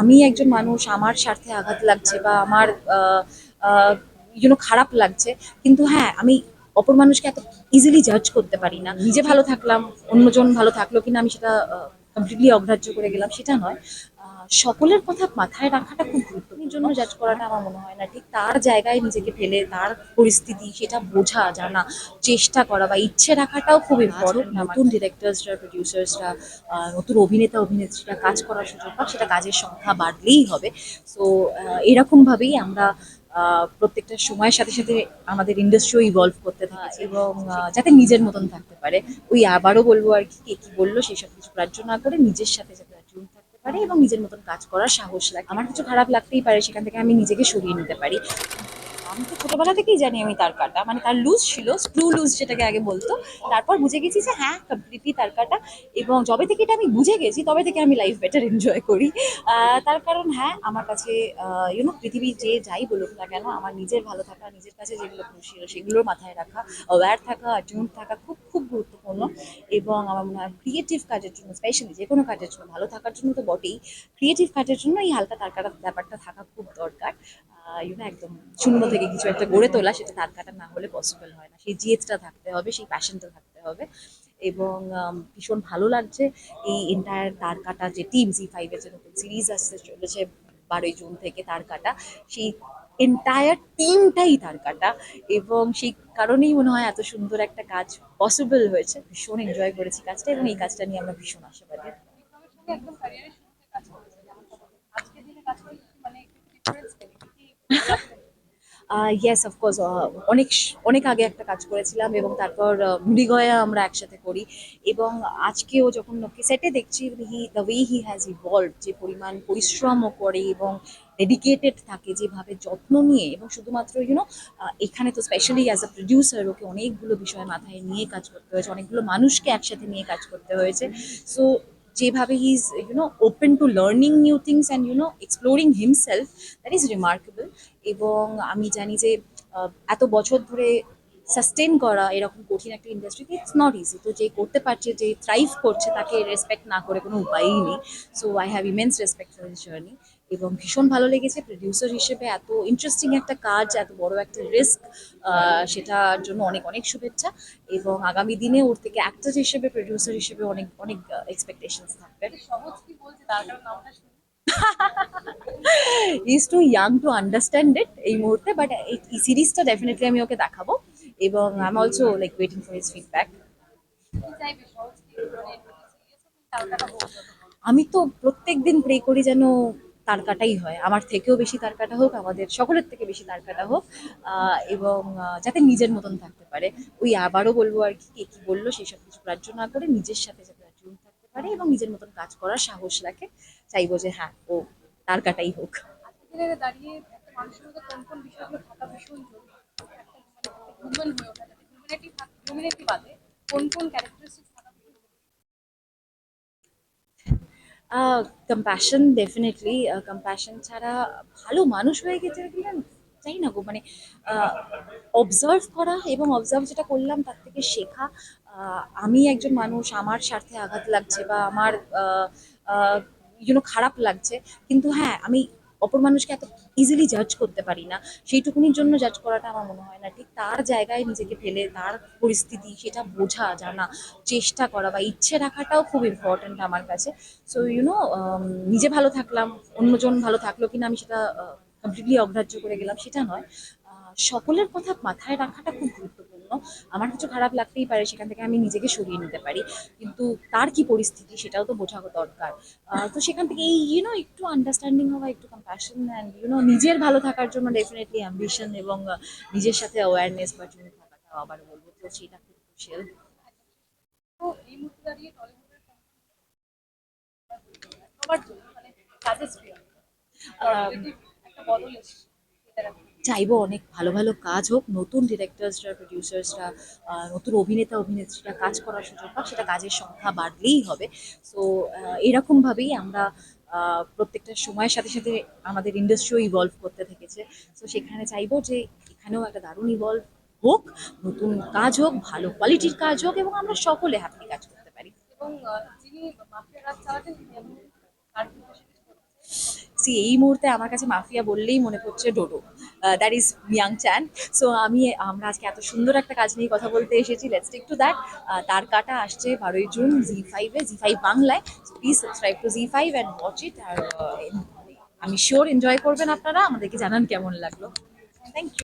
আমি একজন মানুষ, আমার স্বার্থে আঘাত লাগছে বা আমার খারাপ লাগছে, কিন্তু হ্যাঁ আমি অপর মানুষকে এত ইজিলি জাজ করতে পারি না। নিজে ভালো থাকলাম, অন্যজন ভালো থাকলো কিনা আমি সেটা কমপ্লিটলি অগ্রাহ্য করে গেলাম সেটা নয়। সকলের কথা মাথায় রাখাটা খুব গুরুত্বপূর্ণ। জন্য জাজ করাটা আমার মনে হয় না ঠিক। তার জায়গায় নিজেকে ফেলে তার পরিস্থিতি সেটা বোঝা, জানা, চেষ্টা করা বা ইচ্ছে রাখাটাও খুব ইম্পর্টেন্ট। নতুন ডিরেক্টরসরা, প্রডিউসার্সরা, নতুন অভিনেতা অভিনেত্রীরা কাজ করার সুযোগ পাক, সেটা কাজের সংখ্যা বাড়লেই হবে। সো এরকমভাবেই আমরা প্রত্যেকটা সময়ের সাথে সাথে আমাদের ইন্ডাস্ট্রিও ইভলভ করতে থেকেছে এবং যাতে নিজের মতন থাকতে পারে। ওই আবারও বলবো আর কি, কে কি বললো সেসব কিছু গ্রাহ্য না করে নিজের সাথে যাতে অ্যাটিউন থাকতে পারে এবং নিজের মতন কাজ করার সাহস রাখে। আমার কিছু খারাপ লাগতেই পারে, সেখান থেকে আমি নিজেকে সরিয়ে নিতে পারি। আমি তো ছোটবেলা থেকেই জানি আমি তার কাটা, মানে তার লুজ ছিল, স্ক্রু লুজ যেটাকে আগে বলতো। তারপর বুঝে গেছি যে হ্যাঁ কমপ্লিটলি তার কাটা। এবং যবে থেকে এটা আমি বুঝে গেছি তবে থেকে আমি লাইফ বেটার এনজয় করি। তার কারণ হ্যাঁ আমার কাছে পৃথিবী যে যাই বলুক না কেন, আমার নিজের ভালো থাকা, নিজের কাছে যেগুলো খুশি সেগুলোর মাথায় রাখা, অ্যাওয়্যার থাকা, অ্যাটিউন থাকা খুব খুব গুরুত্বপূর্ণ। এবং আমার মনে হয় ক্রিয়েটিভ কাজের জন্য, স্পেশালি যে কোনো কাজের জন্য, ভালো থাকার জন্য তো বটেই, ক্রিয়েটিভ কাজের জন্য এই হালকা তার কাটা ব্যাপারটা থাকা খুব দরকার। একদম শূন্য থেকে কিছু একটা গড়ে তোলা, সেটা তার কাটা না হলে পসিবল হয় না। সেই জিএসটা থাকতে হবে, সেই প্যাশনটা থাকতে হবে। এবং ভীষণ ভালো লাগছে এই এন্টায়ার তার কাটা যে টিম, জি5 এর যে নতুন সিরিজ আসতে চলেছে 12ই জুন থেকে, তার কাটা, সেই এন্টায়ার টিমটাই তার কাটা। এবং সেই কারণেই মনে হয় এত সুন্দর একটা কাজ পসিবল হয়েছে। ভীষণ এনজয় করেছি কাজটা এবং এই কাজটা নিয়ে আমরা ভীষণ আশাবাদী। বিক্রমের সঙ্গে একদম ক্যারিয়ারের শুরুতে কাজ করেছে যেমনটা বললেন। আজকের দিনে কাজ করে কি মানে একটু ডিফারেন্স পেলে কি ভালো লাগছে? Yes, of course. অনেক আগে একটা কাজ করেছিলাম এবং তারপর মৃগয়া আমরা একসাথে করি। এবং আজকেও যখন ওকে সেটে দেখছি, the way he has evolve, যে পরিমাণ পরিশ্রমও করে এবং ডেডিকেটেড থাকে, যেভাবে যত্ন নিয়ে, এবং শুধুমাত্র এখানে তো স্পেশালি অ্যাজ আ প্রডিউসার ওকে অনেকগুলো বিষয় মাথায় নিয়ে কাজ করতে হয়েছে, অনেকগুলো মানুষকে একসাথে নিয়ে কাজ করতে হয়েছে। সো যেভাবে he is open to learning new things and exploring himself, that is remarkable. এবং আমি জানি যে এত বছর ধরে সাস্টেন করা এরকম কঠিন একটা ইন্ডাস্ট্রিতে ইটস নট ইজি। তো যে করতে পারছে, যে থ্রাইভ করছে, তাকে রেসপেক্ট না করে কোনো উপায়ই নেই। So I have immense respect for his journey. এবং ভীষণ ভালো লেগেছে প্রডিউসার হিসেবে এত ইন্টারেস্টিং একটা কাজ, এত বড় একটা রিস্ক, সেটার জন্য অনেক অনেক শুভেচ্ছা। এবং আগামী দিনে ওর থেকে অ্যাক্টর হিসেবে, প্রডিউসার হিসেবে অনেক অনেক এক্সপেকটেশনস থাকবে। এত সহজ কি বলছে তার কারণ নামটা শুনে is too young to understand it এই মুহূর্তে, বাট এই সিরিজটা ডেফিনেটলি আমি ওকে দেখাবো। এবং I am also like waiting for his feedback. কি চাইবে সহজ কি মানে একটু সিরিয়াস হবে তার কাটা হোক যত বড়। আমি তো প্রত্যেকদিন প্রে করি যেন তার কাটাই হয়, আমার থেকেও বেশি তার কাটা হোক, আমাদের সকলের থেকে বেশি তার কাটা হোক। এবং যাতে নিজের মতন থাকতে পারে। ওই আবারও বলবো আর কি, কে কি বললো সেসব কিছু গ্রাহ্য না করে নিজের সাথে যাতে অ্যাটিউন থাকতে পারে এবং নিজের মতন কাজ করার সাহস রাখে। চাইবো যে হ্যাঁ ও তার কাটাই হোক। আজকের দিনে দাঁড়িয়ে একটা মানুষের মধ্যে কোন কোন বিষয়গুলো থাকা ভীষণ জরুরি একটা হিউম্যান হয়ে ওঠা যাতে হিউম্যানিটি বাদে কোন কোন ক্যারেক্টারিস্টিক্স থাকা ভীষণ জরুরি? Compassion, definitely. কম্প্যাশন ছাড়া ভালো মানুষ হয়ে গেছে কিনা জানি না গো, মানে অবজার্ভ করা এবং অবজার্ভ যেটা করলাম তার থেকে শেখা। আমি একজন মানুষ, আমার স্বার্থে আঘাত লাগছে বা আমার খারাপ লাগছে, কিন্তু হ্যাঁ আমি অপর মানুষকে এত ইজিলি জাজ করতে পারি না। সেইটুকুনির জন্য জাজ করাটা আমার মনে হয় না ঠিক। তার জায়গায় নিজেকে ফেলে তার পরিস্থিতি সেটা বোঝা, জানা, চেষ্টা করা বা ইচ্ছে রাখাটাও খুব ইম্পর্ট্যান্ট আমার কাছে। সো নিজে ভালো থাকলাম, অন্যজন ভালো থাকলো কিনা আমি সেটা কমপ্লিটলি অগ্রাহ্য করে গেলাম সেটা নয়। সকলের কথা মাথায় রাখাটা খুব গুরুত্বপূর্ণ। আমার কিছু খারাপ লাগতেই পারে, সেখান থেকে আমি নিজেকে সরিয়ে নিতে পারি, কিন্তু তার কি পরিস্থিতি সেটাও তো বোঝা দরকার। তো সেখান থেকে এই একটু আন্ডারস্ট্যান্ডিং হওয়া, একটু কম্প্যাশন অ্যান্ড নিজের ভালো থাকার জন্য ডেফিনেটলি অ্যাম্বিশন এবং নিজের সাথে অ্যাওয়ারনেস বা জন্য থাকাটা আবার বলবো, তো সেটা খুব ক্রুশিয়াল। তো এই মুহূর্তে দাঁড়িয়ে টলিউডের সবার জন্য মানে সাজেস্ট যেহেতু একটা বদল এসেছে এটা চাইবো অনেক ভালো ভালো কাজ হোক, নতুন ডিরেক্টরসরা, প্রডিউসার্সরা, নতুন অভিনেতা অভিনেত্রীরা কাজ করার সুযোগ পাক, সেটা কাজের সংখ্যা বাড়লেই হবে। সো এরকমভাবেই আমরা প্রত্যেকটা সময়ের সাথে সাথে আমাদের ইন্ডাস্ট্রিও ইভলভ করতে থেকেছে। সো সেখানে চাইবো যে এখানেও একটা দারুণ ইভলভ হোক, নতুন কাজ হোক, ভালো কোয়ালিটির কাজ হোক এবং আমরা সকলে হ্যাপি কাজ করতে পারি। এবং যিনি মাফিয়া রাজ চালাতেন তিনি এখন তার বিরুদ্ধে সে কিছু বলতে চাই। এই মুহূর্তে আমার কাছে মাফিয়া বললেই মনে পড়ছে Dodo, that is Young Chan. So আমরা আজকে এত সুন্দর একটা কাজ নিয়ে কথা বলতে এসেছি, লেটস টেক টু দ্যাট। তার কাটা আসছে 12ই জুন জি5-এ, জি5 বাংলায়। প্লিজ সাবস্ক্রাইব টু জি5 অ্যান্ড ওয়াচ ইট। আর আমি শিওর এনজয় করবেন আপনারা, আমাদেরকে জানান কেমন লাগলো। Thank you.